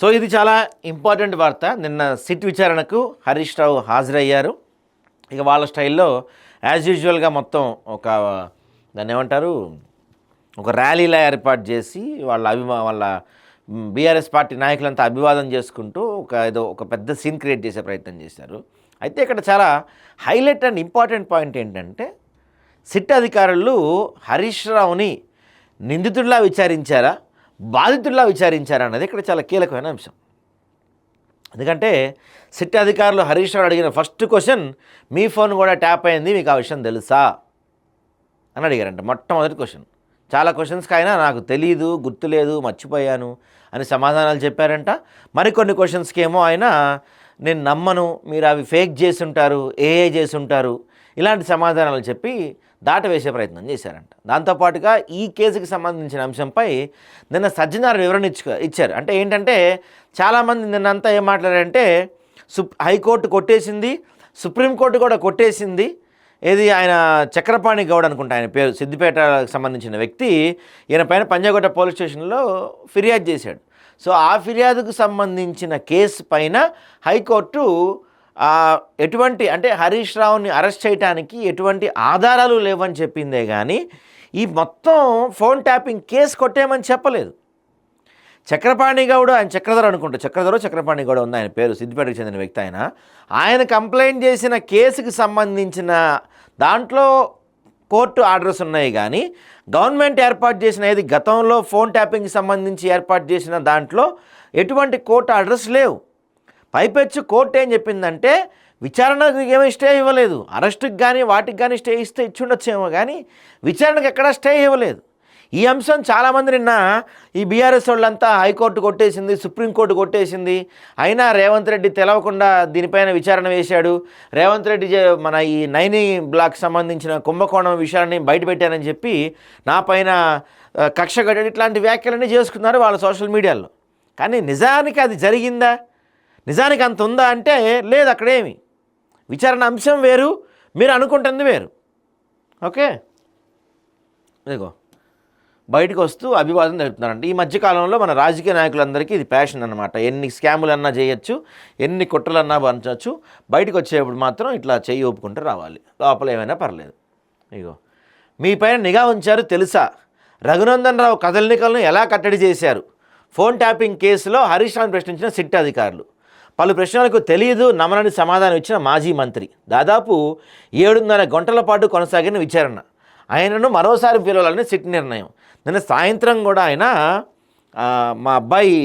So ఇది చాలా important వార్త. నిన్న సిట్ విచారణకు హరీష్ రావు హాజరయ్యారు. ఇక వాళ్ళ స్టైల్లో యాజ్ యూజువల్గా మొత్తం దాన్ని ఏమంటారు, ఒక ర్యాలీలా ఏర్పాటు చేసి వాళ్ళ బీఆర్ఎస్ పార్టీ నాయకులంతా అభివాదం చేసుకుంటూ ఒక పెద్ద సీన్ క్రియేట్ చేసే ప్రయత్నం చేశారు. అయితే ఇక్కడ చాలా హైలైట్ అండ్ ఇంపార్టెంట్ పాయింట్ ఏంటంటే, సిట్ అధికారులు హరీష్ రావుని నిందితుడిలా విచారించారా, బాధితుడిలా విచారించారా అన్నది ఇక్కడ చాలా కీలకమైన అంశం. ఎందుకంటే సిట్ అధికారులు హరీష్ రావు అడిగిన ఫస్ట్ క్వశ్చన్, మీ ఫోన్ కూడా ట్యాప్ అయింది, మీకు ఆ విషయం తెలుసా అని అడిగారంట. మొట్టమొదటి క్వశ్చన్. చాలా క్వశ్చన్స్కి ఆయన నాకు తెలియదు, గుర్తులేదు, మర్చిపోయాను అని సమాధానాలు చెప్పారంట. మరికొన్ని క్వశ్చన్స్కి ఏమో ఆయన నేను నమ్మను, మీరు అవి ఫేక్ చేసి ఉంటారు, ఏఏ చేసి ఉంటారు, ఇలాంటి సమాధానాలు చెప్పి దాటవేసే ప్రయత్నం చేశారంట. దాంతోపాటుగా ఈ కేసుకి సంబంధించిన అంశంపై నిన్న సజ్జనారాయణ వివరణ ఇచ్చారు. అంటే ఏంటంటే, చాలామంది నిన్నంతా ఏం మాట్లాడారంటే, హైకోర్టు కొట్టేసింది, సుప్రీంకోర్టు కూడా కొట్టేసింది. ఏది ఆయన చక్రపాణి గౌడ్ అనుకుంటా ఆయన పేరు, సిద్దిపేటకు సంబంధించిన వ్యక్తి, ఈయన పైన పంజాగుట్ట పోలీస్ స్టేషన్లో ఫిర్యాదు చేశాడు. సో ఆ ఫిర్యాదుకు సంబంధించిన కేసు పైన హైకోర్టు ఎటువంటి అంటే హరీష్ రావుని అరెస్ట్ చేయడానికి ఎటువంటి ఆధారాలు లేవని చెప్పిందే కానీ ఈ మొత్తం ఫోన్ ట్యాపింగ్ కేసు కొట్టేయమని చెప్పలేదు. చక్రపాణి గౌడ్, ఆయన చక్రపాణి గౌడ్ ఉంది ఆయన పేరు, సిద్దిపేటకు చెందిన వ్యక్తి. ఆయన కంప్లైంట్ చేసిన కేసుకి సంబంధించిన దాంట్లో కోర్టు ఆర్డర్స్ ఉన్నాయి, కానీ గవర్నమెంట్ ఏర్పాటు చేసిన ఏది గతంలో ఫోన్ ట్యాపింగ్కి సంబంధించి ఏర్పాటు చేసిన దాంట్లో ఎటువంటి కోర్టు ఆర్డర్స్ లేవు. పైపెచ్చు కోర్టు ఏం చెప్పిందంటే, విచారణకు ఏమీ స్టే ఇవ్వలేదు. అరెస్టుకి కానీ వాటికి కానీ స్టే ఇస్తే ఇచ్చుండొచ్చేమో, కానీ విచారణకు ఎక్కడా స్టే ఇవ్వలేదు. ఈ అంశం చాలామంది నిన్న ఈ బీఆర్ఎస్ వాళ్ళంతా హైకోర్టు కొట్టేసింది, సుప్రీంకోర్టు కొట్టేసింది, అయినా రేవంత్ రెడ్డి తెలవకుండా దీనిపైన విచారణ వేశాడు, రేవంత్ రెడ్డి మన ఈ నైని బ్లాక్ సంబంధించిన కుంభకోణం విషయాన్ని బయటపెట్టానని చెప్పి నా పైన కక్ష కట్టాడు, ఇట్లాంటి వ్యాఖ్యలన్నీ చేసుకున్నారు వాళ్ళ సోషల్ మీడియాలో. కానీ నిజానికి అది జరిగిందా, నిజానికి అంత ఉందా అంటే లేదు. అక్కడేమి విచారణ అంశం వేరు, మీరు అనుకుంటుంది వేరు. ఓకే, ఇదిగో బయటకు వస్తూ అభివాదం జరుపుతున్నారంట. ఈ మధ్యకాలంలో మన రాజకీయ నాయకులందరికీ ఇది ప్యాషన్ అనమాట. ఎన్ని స్కాములన్నా చేయొచ్చు, ఎన్ని కుట్రలన్నా పంచవచ్చు, బయటకు వచ్చేప్పుడు మాత్రం ఇట్లా చెయ్యి ఒప్పుకుంటూ రావాలి, లోపల ఏమైనా పర్లేదు. ఇగో మీపైన నిఘా ఉంచారు తెలుసా, రఘునందన్ రావు కదలికలను ఎలా కట్టడి చేశారు, ఫోన్ ట్యాపింగ్ కేసులో హరీష్ రావును ప్రశ్నించిన సిట్ అధికారులు, పలు ప్రశ్నలకు తెలియదు నమ్మనని సమాధానం ఇచ్చిన మాజీ మంత్రి. దాదాపు 7.5 గంటల పాటు కొనసాగిన విచారణ. ఆయనను మరోసారి పిలవాలని సిట్ నిర్ణయం. నిన్న సాయంత్రం కూడా ఆయన మా అబ్బాయి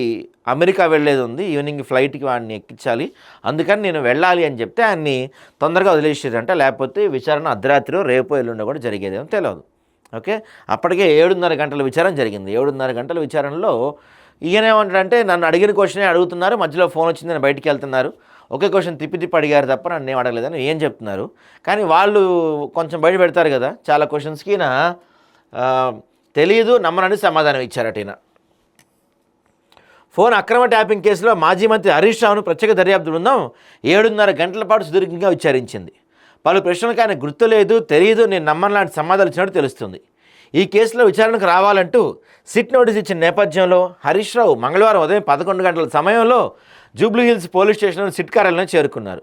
అమెరికా వెళ్ళేది ఉంది, ఈవినింగ్ ఫ్లైట్కి వాడిని ఎక్కించాలి, అందుకని నేను వెళ్ళాలి అని చెప్తే ఆయన్ని తొందరగా వదిలేసారంట. లేకపోతే విచారణ అర్ధరాత్రిలో రేపో ఎల్లుండో కూడా జరిగేదేమో తెలియదు. ఓకే, అప్పటికే 7.5 గంటల విచారణ జరిగింది. 7.5 గంటల విచారణలో ఈయనేమంటాడంటే, నన్ను అడిగిన క్వశ్చనే అడుగుతున్నారు, మధ్యలో ఫోన్ వచ్చింది, నేను బయటికి వెళ్తున్నారు, ఒకే క్వశ్చన్ తిప్పి అడిగారు తప్ప నన్ను ఏం అడగలేదని ఏం చెప్తున్నారు. కానీ వాళ్ళు కొంచెం బయట పెడతారు కదా, చాలా క్వశ్చన్స్కి ఈయన తెలియదు నమ్మనని సమాధానం ఇచ్చారట. ఈయన ఫోన్ అక్రమ ట్యాపింగ్ కేసులో మాజీ మంత్రి హరీష్ రావును ప్రత్యేక దర్యాప్తు బృందం 7.5 గంటల పాటు సుదీర్ఘంగా విచారించింది. పలు ప్రశ్నలకు ఆయన గుర్తులేదు, తెలియదు, నేను నమ్మని సమాధానం ఇచ్చినట్టు తెలుస్తుంది. ఈ కేసులో విచారణకు రావాలంటూ సిట్ నోటీస్ ఇచ్చిన నేపథ్యంలో హరీష్ రావు మంగళవారం ఉదయం 11 గంటల సమయంలో జూబ్లీహిల్స్ పోలీస్ స్టేషన్లో సిట్ కార్యాలయం చేరుకున్నారు.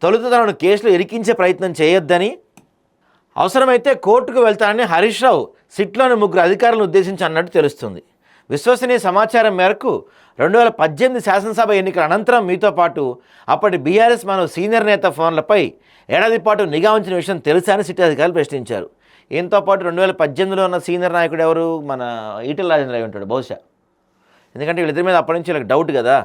తొలుత తనను కేసులో ఇరికించే ప్రయత్నం చేయొద్దని, అవసరమైతే కోర్టుకు వెళ్తానని హరీష్ రావు సిట్లోని 3 అధికారులను ఉద్దేశించి అన్నట్టు తెలుస్తుంది. విశ్వసనీయ సమాచారం మేరకు 2018 శాసనసభ ఎన్నికల అనంతరం మీతో పాటు అప్పటి బీఆర్ఎస్ మన సీనియర్ నేత ఫోన్లపై ఏడాది పాటు నిఘా ఉంచిన విషయం తెలుసా అని సిట్ అధికారులు ప్రశ్నించారు. ఈయనతో పాటు 2018లో ఉన్న సీనియర్ నాయకుడు ఎవరు, మన ఈటెల రాజేంద్ర అయి ఉంటాడు బహుశా. ఎందుకంటే వీళ్ళిద్దరి మీద అప్పటి నుంచి వీళ్ళకి డౌట్ కదా,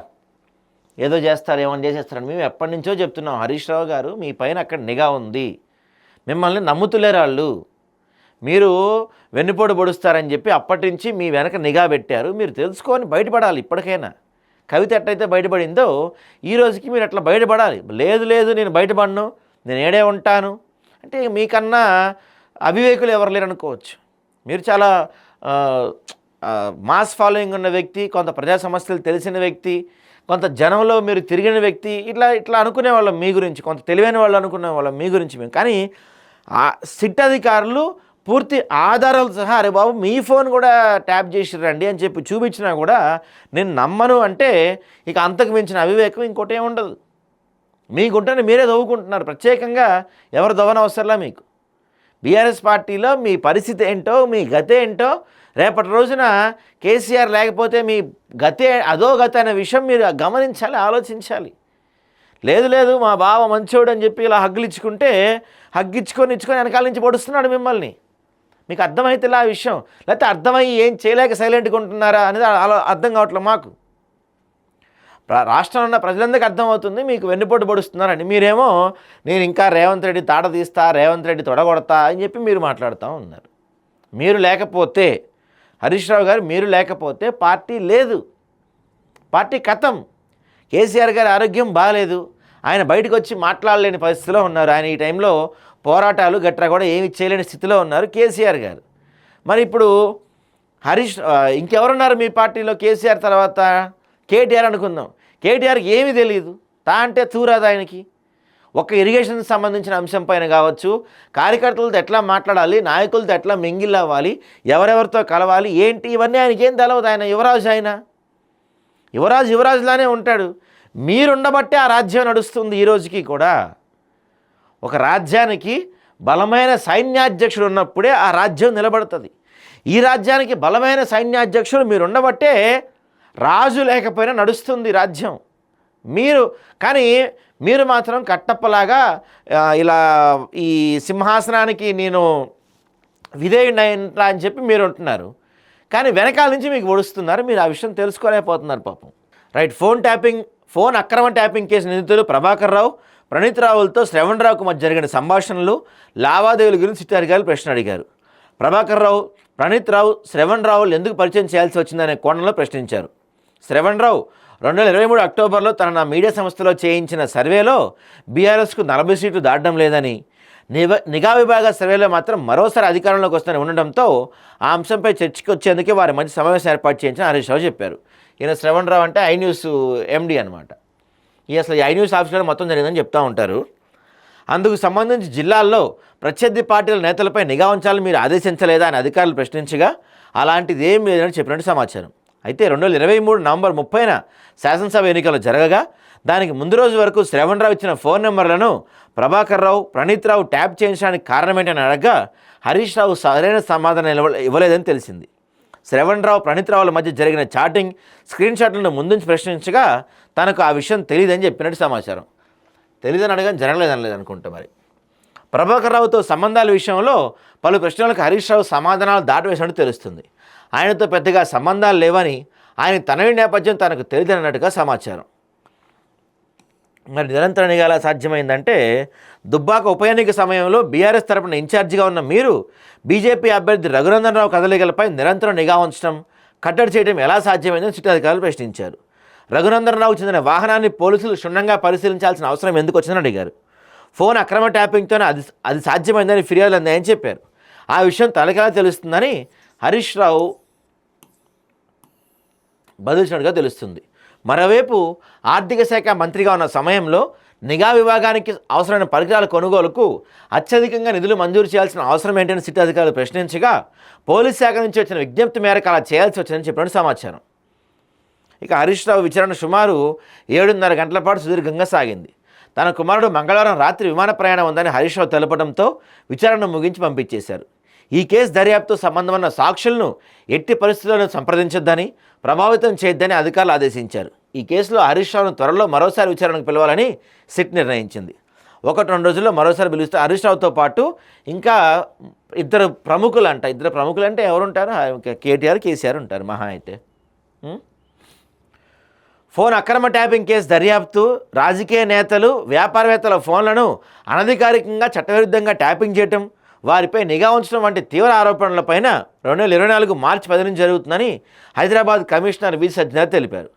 ఏదో చేస్తారు, ఏమని చేసేస్తారని. మేము ఎప్పటి నుంచో చెప్తున్నాం, హరీష్ రావు గారు మీ పైన అక్కడ నిఘా ఉంది, మిమ్మల్ని నమ్ముతులేరు వాళ్ళు, మీరు వెన్నుపోటు పొడుస్తారని చెప్పి అప్పటి నుంచి మీ వెనక నిఘా పెట్టారు, మీరు తెలుసుకొని బయటపడాలి. ఇప్పటికైనా కవిత ఎట్లయితే బయటపడిందో ఈ రోజుకి మీరు అట్లా బయటపడాలి. లేదు నేను బయటపడను, నేను ఏడే ఉంటాను అంటే మీకన్నా అవివేకులు ఎవరు లేరు అనుకోవచ్చు. మీరు చాలా మాస్ ఫాలోయింగ్ ఉన్న వ్యక్తి, కొంత ప్రజా సమస్యలు తెలిసిన వ్యక్తి, కొంత జనంలో మీరు తిరిగిన వ్యక్తి, ఇట్లా అనుకునే వాళ్ళం మీ గురించి, కొంత తెలివైన వాళ్ళు అనుకునే వాళ్ళం మీ గురించి మేము. కానీ సిట్ అధికారులు పూర్తి ఆధారాలు సహా అరే బాబు మీ ఫోన్ కూడా ట్యాప్ చేసిరండి అని చెప్పి చూపించినా కూడా నేను నమ్మను అంటే ఇక అంతకు మించిన అవివేకం ఇంకోటి ఏముండదు. మీకుంటేనే మీరే దవ్వుకుంటున్నారు. ప్రత్యేకంగా ఎవరు దవ్వనవసరంలా మీకు. బీఆర్ఎస్ పార్టీలో మీ పరిస్థితి ఏంటో, మీ గతే ఏంటో, రేపటి రోజున కేసీఆర్ లేకపోతే మీ గతే అదో గత అనే విషయం మీరు గమనించాలి, ఆలోచించాలి. లేదు మా బావ మంచోడు అని చెప్పి ఇలా హగ్గులిచ్చుకుంటే హగ్గిచ్చుకొని వెనకాల నుంచి పొడుస్తున్నాడు మిమ్మల్ని. మీకు అర్థమైతే ఆ విషయం, లేకపోతే అర్థమయ్యి ఏం చేయలేక సైలెంట్గా ఉంటున్నారా అనేది అర్థం కావట్లేదు మాకు. రాష్ట్రంలో ఉన్న ప్రజలందరికీ అర్థమవుతుంది మీకు వెన్నుపోటు పొడుస్తున్నారని. మీరేమో నేను ఇంకా రేవంత్ రెడ్డి తాట తీస్తా, రేవంత్ రెడ్డి తొడగొడతా అని చెప్పి మీరు మాట్లాడుతూ ఉన్నారు. మీరు లేకపోతే హరీష్ రావు గారు, మీరు లేకపోతే పార్టీ లేదు, పార్టీ ఖతం. కేసీఆర్ గారి ఆరోగ్యం బాగాలేదు, ఆయన బయటకు వచ్చి మాట్లాడలేని పరిస్థితిలో ఉన్నారు. ఆయన ఈ టైంలో పోరాటాలు గట్రా కూడా ఏమి చేయలేని స్థితిలో ఉన్నారు కేసీఆర్ గారు. మరి ఇప్పుడు ఇంకెవరున్నారు మీ పార్టీలో కేసీఆర్ తర్వాత? కేటీఆర్ అనుకుందాం. కేటీఆర్కి ఏమీ తెలియదు, అంటే తూరాదు ఆయనకి. ఒక ఇరిగేషన్కి సంబంధించిన అంశం పైన కావచ్చు, కార్యకర్తలతో ఎట్లా మాట్లాడాలి, నాయకులతో ఎట్లా మింగిల్ అవ్వాలి, ఎవరెవరితో కలవాలి ఏంటి, ఇవన్నీ ఆయనకి ఏం తెలవదు. ఆయన యువరాజు, ఆయన యువరాజులానే ఉంటాడు. మీరుండబట్టే ఆ రాజ్యం నడుస్తుంది ఈ రోజుకి కూడా. ఒక రాజ్యానికి బలమైన సైన్యాధ్యక్షుడు ఉన్నప్పుడే ఆ రాజ్యం నిలబడుతుంది. ఈ రాజ్యానికి బలమైన సైన్యాధ్యక్షుడు మీరు ఉండబట్టే రాజు లేకపోయినా నడుస్తుంది రాజ్యం. కానీ మీరు మాత్రం కట్టప్పలాగా ఇలా ఈ సింహాసనానికి నేను విధేయుడినైనా అని చెప్పి మీరు ఉంటున్నారు. కానీ వెనకాల నుంచి మీకు ఒడుస్తున్నారు. మీరు ఆ విషయం తెలుసుకోలేకపోతున్నారు పాపం. రైట్. ఫోన్ అక్రమ ట్యాపింగ్ కేసు నిందితులు ప్రభాకర్ రావు, ప్రణీత్ రావులతో శ్రవణ్ రావుకు మధ్య జరిగిన సంభాషణలు, లావాదేవీల గురించి సిట్ అధికారులు ప్రశ్న అడిగారు. ప్రభాకర్ రావు, ప్రణీత్ రావు, శ్రవణ్ రావులు ఎందుకు పరిచయం చేయాల్సి వచ్చిందనే కోణంలో ప్రశ్నించారు. శ్రవణ్ రావు 2023 అక్టోబర్లో తన మీడియా సంస్థలో చేయించిన సర్వేలో బీఆర్ఎస్కు 40 సీట్లు దాటడం లేదని, నిఘా విభాగ సర్వేలో మాత్రం మరోసారి అధికారంలోకి వస్తుందని ఉండడంతో ఆ అంశంపై చర్చకు వచ్చేందుకే వారి మధ్య సమావేశం ఏర్పాటు చేయించిన హరీష్ రావు చెప్పారు. ఈయన శ్రవణ్ రావు అంటే ఐన్యూస్ ఎండి అనమాట. అసలు ఈ ఐన్యూస్ ఆఫీస్లో మొత్తం జరిగిందని చెప్తూ ఉంటారు. అందుకు సంబంధించి జిల్లాల్లో ప్రత్యర్థి పార్టీల నేతలపై నిఘా ఉంచాలని మీరు ఆదేశించలేదా అని అధికారులు ప్రశ్నించగా అలాంటిది ఏం లేదని చెప్పినట్టు సమాచారం. అయితే 2023 నవంబర్ 30న శాసనసభ ఎన్నికలు జరగగా దానికి ముందు రోజు వరకు శ్రవణ్ రావు ఇచ్చిన ఫోన్ నెంబర్లను ప్రభాకర్ రావు, ప్రణీత్ రావు ట్యాప్ చేయించడానికి కారణమేంటని అడగగా హరీష్ రావు సరైన సమాధానం ఇవ్వలేదని తెలిసింది. శ్రవణ్ రావు, ప్రణీత్ రావుల మధ్య జరిగిన చాటింగ్ స్క్రీన్ షాట్లను ముందుంచి ప్రశ్నించగా తనకు ఆ విషయం తెలియదని చెప్పినట్టు సమాచారం. తెలియదని అడగని జరగలేదనలేదు అనుకుంటా. మరి ప్రభాకర్ రావుతో సంబంధాల విషయంలో పలు ప్రశ్నలకు హరీష్ రావు సమాధానాలు దాటవేసినట్టు తెలుస్తుంది. ఆయనతో పెద్దగా సంబంధాలు లేవని, ఆయన తనవి నేపథ్యం తనకు తెలియదన్నట్టుగా సమాచారం. మరి నిరంతర నిఘా ఎలా సాధ్యమైందంటే, దుబ్బాక ఉప ఎన్నిక సమయంలో బీఆర్ఎస్ తరపున ఇన్ఛార్జిగా ఉన్న మీరు బీజేపీ అభ్యర్థి రఘునందన్ రావు కదలికలపై నిరంతరం నిఘా ఉంచడం, కట్టడి చేయడం ఎలా సాధ్యమైందని సిట్ అధికారులు ప్రశ్నించారు. రఘునందన్ రావు చెందిన వాహనాన్ని పోలీసులు క్షుణ్ణంగా పరిశీలించాల్సిన అవసరం ఎందుకు వచ్చిందని అడిగారు. ఫోన్ అక్రమ ట్యాపింగ్తోనే అది సాధ్యమైందని ఫిర్యాదులు అందాయని చెప్పారు. ఆ విషయం తనకెలా తెలుస్తుందని హరీష్ రావు బదిలించినట్టుగా తెలుస్తుంది. మరోవైపు ఆర్థిక శాఖ మంత్రిగా ఉన్న సమయంలో నిఘా విభాగానికి అవసరమైన పరికరాల కొనుగోలుకు అత్యధికంగా నిధులు మంజూరు చేయాల్సిన అవసరం ఏంటని సిట్ అధికారులు ప్రశ్నించగా పోలీస్ శాఖ నుంచి వచ్చిన విజ్ఞప్తి మేరకు అలా చేయాల్సి వచ్చిందని చెప్పినట్టు సమాచారం. ఇక హరీష్ రావు విచారణ సుమారు 7:30 గంటల పాటు సుదీర్ఘంగా సాగింది. తన కుమారుడు మంగళవారం రాత్రి విమాన ప్రయాణం ఉందని హరీష్ రావు తెలపడంతో విచారణను ముగించి పంపించేశారు. ఈ కేసు దర్యాప్తు సంబంధం ఉన్న సాక్షులను ఎట్టి పరిస్థితుల్లో సంప్రదించొద్దని, ప్రభావితం చేయొద్దని అధికారులు ఆదేశించారు. ఈ కేసులో హరీష్ రావును త్వరలో మరోసారి విచారణకు పిలవాలని సిట్ నిర్ణయించింది. 1-2 రోజుల్లో మరోసారి పిలిస్తే హరీష్ రావుతో పాటు ఇంకా ఇద్దరు ప్రముఖులు అంటే ఎవరుంటారు? కేటీఆర్, కేసీఆర్ ఉంటారు మహా అయితే. ఫోన్ అక్రమ ట్యాపింగ్ కేసు దర్యాప్తు, రాజకీయ నేతలు, వ్యాపారవేత్తల ఫోన్లను అనధికారికంగా చట్టవిరుద్ధంగా ట్యాపింగ్ చేయటం, వారిపై నిఘా ఉంచడం వంటి తీవ్ర ఆరోపణలపైన 2024 మార్చి 10 నుంచి జరుగుతుందని హైదరాబాద్ కమిషనర్ వి సజ్జనార్ తెలిపారు.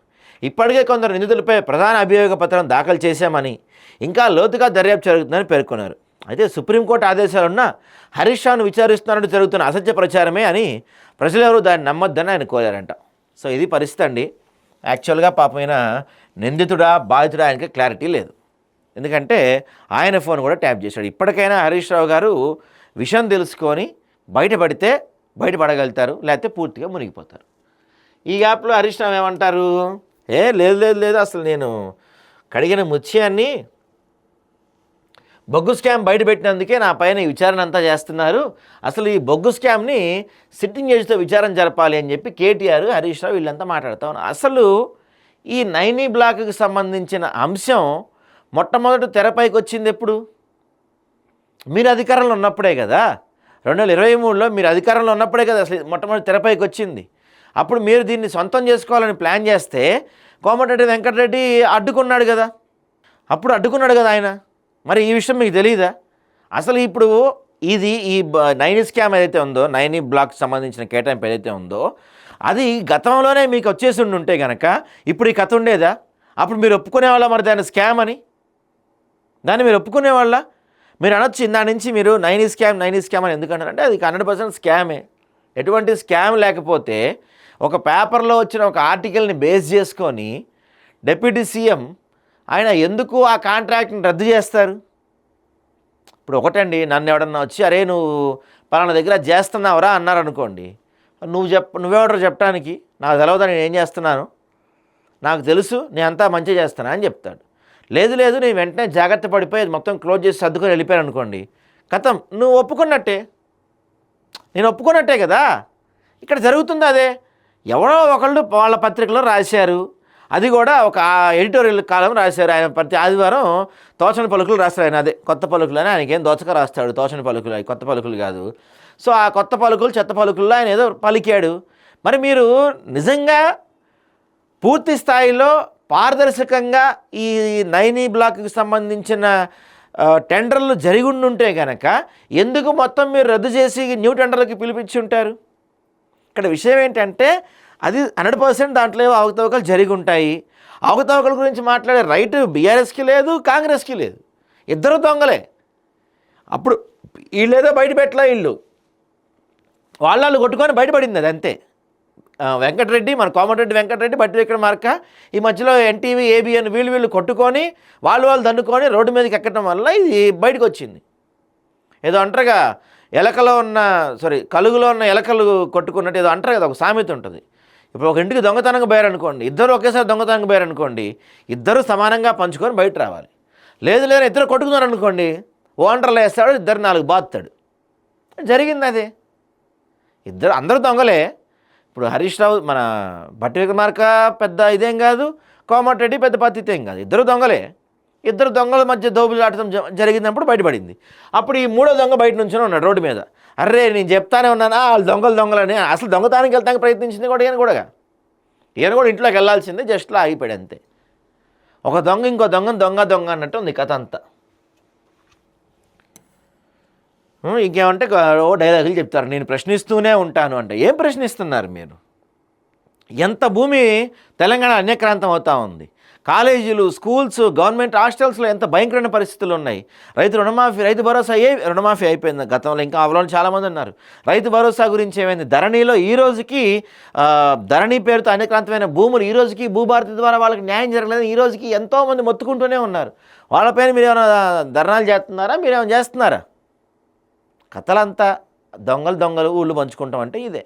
ఇప్పటికే కొందరు నిందితులపై ప్రధాన అభియోగ పత్రం దాఖలు చేశామని, ఇంకా లోతుగా దర్యాప్తు జరుగుతుందని పేర్కొన్నారు. అయితే సుప్రీంకోర్టు ఆదేశాలున్న హరీష్ రావును విచారిస్తున్నట్టు జరుగుతున్న అసత్య ప్రచారమే అని ప్రజలెవరూ దాన్ని నమ్మొద్దని ఆయన కోరారంట. సో ఇది పరిస్థితి అండి. యాక్చువల్గా పాపమైన నిందితుడా బాధితుడా ఆయనకి క్లారిటీ లేదు. ఎందుకంటే ఆయన ఫోన్ కూడా ట్యాప్ చేశాడు. ఇప్పటికైనా హరీష్ రావు గారు విషయం తెలుసుకొని బయటపడితే బయటపడగలుగుతారు, లేకపోతే పూర్తిగా మునిగిపోతారు. ఈ గ్యాప్లో హరీష్ రావు ఏమంటారు, లేదు లేదు లేదు, అసలు నేను కడిగిన ముత్యాన్ని బొగ్గు స్కామ్ బయటపెట్టినందుకే నా పైన ఈ విచారణ అంతా చేస్తున్నారు, అసలు ఈ బొగ్గు స్కామ్ని సిట్టింగ్ జడ్జితో విచారణ జరపాలి అని చెప్పి కేటీఆర్, హరీష్ రావు వీళ్ళంతా మాట్లాడుతూ ఉన్నారు. అసలు ఈ నైనీ బ్లాక్కి సంబంధించిన అంశం మొట్టమొదటి తెరపైకి వచ్చింది ఎప్పుడు? మీరు అధికారంలో ఉన్నప్పుడే కదా, 2023లో మీరు అధికారంలో ఉన్నప్పుడే కదా అసలు మొట్టమొదటి తెరపైకి వచ్చింది. అప్పుడు మీరు దీన్ని సొంతం చేసుకోవాలని ప్లాన్ చేస్తే కోమటిరెడ్డి వెంకటరెడ్డి అడ్డుకున్నాడు కదా, అప్పుడు అడ్డుకున్నాడు కదా ఆయన. మరి ఈ విషయం మీకు తెలియదా? అసలు ఇప్పుడు ఈ నైనీ స్కామ్ ఏదైతే ఉందో, నైనీ బ్లాక్కి సంబంధించిన కేటాయింపు ఏదైతే ఉందో, అది గతంలోనే మీకు వచ్చేసి ఉంటే కనుక ఇప్పుడు ఈ కథ ఉండేదా? అప్పుడు మీరు ఒప్పుకునేవాళ్ళ మరి దాన్ని స్కామ్ అని? దాన్ని మీరు ఒప్పుకునేవాళ్ళ? మీరు అనొచ్చు దాని నుంచి మీరు నైనీ స్కామ్ అని ఎందుకంటారంటే అది 100% స్కామే. ఎటువంటి స్కామ్ లేకపోతే ఒక పేపర్లో వచ్చిన ఒక ఆర్టికల్ని బేస్ చేసుకొని డిప్యూటీ సీఎం ఆయన ఎందుకు ఆ కాంట్రాక్ట్ని రద్దు చేస్తారు? ఇప్పుడు ఒకటండి, నన్ను ఎవడన్నా వచ్చి అరే నువ్వు పలానా దగ్గర చేస్తున్నావురా అన్నారనుకోండి, నువ్వెవడరు చెప్పడానికి? నాకు తెలియదా నేను ఏం చేస్తున్నాను, నాకు తెలుసు నేను అంతా మంచిగా చేస్తాను అని చెప్తాడు. లేదు లేదు నేను వెంటనే జాగ్రత్త పడిపోయి మొత్తం క్లోజ్ చేసి సర్దుకొని వెళ్ళిపోయాను అనుకోండి, కథం, నువ్వు ఒప్పుకున్నట్టే, నేను ఒప్పుకున్నట్టే కదా. ఇక్కడ జరుగుతుంది అదే. ఎవరో ఒకళ్ళు వాళ్ళ పత్రికలో రాశారు, అది కూడా ఒక ఎడిటోరియల్ కాలం రాశారు. ఆయన ప్రతి ఆదివారం తోచని పలుకులు రాస్తారు. ఆయన అదే కొత్త పలుకులు అని ఆయనకేం దోచక రాస్తాడు, తోచని పలుకులు, అవి కొత్త పలుకులు కాదు. సో ఆ కొత్త పలుకులు చెత్త పలుకుల్లో ఆయన ఏదో పలికాడు. మరి మీరు నిజంగా పూర్తి స్థాయిలో పారదర్శకంగా ఈ నైనీ బ్లాక్కి సంబంధించిన టెండర్లు జరిగి ఉంటే కనుక ఎందుకు మొత్తం మీరు రద్దు చేసి న్యూ టెండర్లకి పిలిపించి ఉంటారు? ఇక్కడ విషయం ఏంటంటే అది 100% దాంట్లో అవకతవకలు జరిగి ఉంటాయి. అవకతవకల గురించి మాట్లాడే రైట్ బీఆర్ఎస్కి లేదు, కాంగ్రెస్కి లేదు. ఇద్దరు దొంగలే. అప్పుడు వీళ్ళేదో బయట పెట్టలే, వీళ్ళు వాళ్ళు కొట్టుకొని బయటపడింది అది అంతే. వెంకటరెడ్డి, మన కోమటిరెడ్డి వెంకటరెడ్డి, బట్టి విక్రమార్క, ఈ మధ్యలో ఎన్టీవీ, ఏబిఎన్ వీళ్ళు కొట్టుకొని వాళ్ళు దండుకొని రోడ్డు మీదకి ఎక్కడం వల్ల ఇది బయటకు వచ్చింది. ఏదో అంటారుగా కలుగులో ఉన్న ఎలకలు కొట్టుకున్నట్టు ఏదో అంటారు కదా, ఒక సామెత ఉంటుంది. ఇప్పుడు ఒక ఇంటికి దొంగతనంగా పోయారనుకోండి, ఇద్దరు ఒకేసారి దొంగతనంగా పోయారనుకోండి, ఇద్దరు సమానంగా పంచుకొని బయట రావాలి. లేదు లేదా ఇద్దరు కొట్టుకున్నారనుకోండి, ఓనర్లు వేస్తాడు, ఇద్దరు 4 బాత్తాడు. జరిగింది అదే. అందరూ దొంగలే. ఇప్పుడు హరీష్ రావు, మన బట్టి విక్రమార్క పెద్ద ఇదేం కాదు, కోమటిరెడ్డి పెద్ద పత్తితేం కాదు, ఇద్దరు దొంగలే. ఇద్దరు దొంగల మధ్య దోబులాటం జరిగినప్పుడు బయటపడింది. అప్పుడు ఈ మూడో దొంగ బయట నుంచొని ఉన్నాడు రోడ్డు మీద. అర్రే నేను చెప్తానే ఉన్నానా వాళ్ళు దొంగలని. అసలు దొంగతానికి వెళ్తానికి ప్రయత్నించింది కూడా ఈయన కూడా ఇంట్లోకి వెళ్ళాల్సిందే, జస్ట్లో ఆగిపోయాడు అంతే. ఒక దొంగ ఇంకో దొంగ అన్నట్టు ఉంది కథ అంతా. ఇంకేమంటే డైలాగులు చెప్తారు, నేను ప్రశ్నిస్తూనే ఉంటాను అంటే. ఏం ప్రశ్నిస్తున్నారు మీరు? ఎంత భూమి తెలంగాణ అన్యక్రాంతం అవుతూ ఉంది. కాలేజీలు, స్కూల్స్, గవర్నమెంట్ హాస్టల్స్లో ఎంత భయంకరమైన పరిస్థితులు ఉన్నాయి. రైతు భరోసా రుణమాఫీ అయిపోయింది గతంలో, ఇంకా అవలోని చాలామంది ఉన్నారు. రైతు భరోసా గురించి ఏమైంది? ధరణిలో ఈ రోజుకి ధరణి పేరుతో అన్యక్రాంతమైన భూములు ఈ రోజుకి భూభారతి ద్వారా వాళ్ళకి న్యాయం జరగలేదు. ఈ రోజుకి ఎంతోమంది మొత్తుకుంటూనే ఉన్నారు. వాళ్ళపైన మీరు ఏమైనా ధర్నాలు చేస్తున్నారా? మీరేమైనా చేస్తున్నారా? కథలంతా దొంగలు ఊళ్ళు పంచుకుంటాం అంటే ఇదే.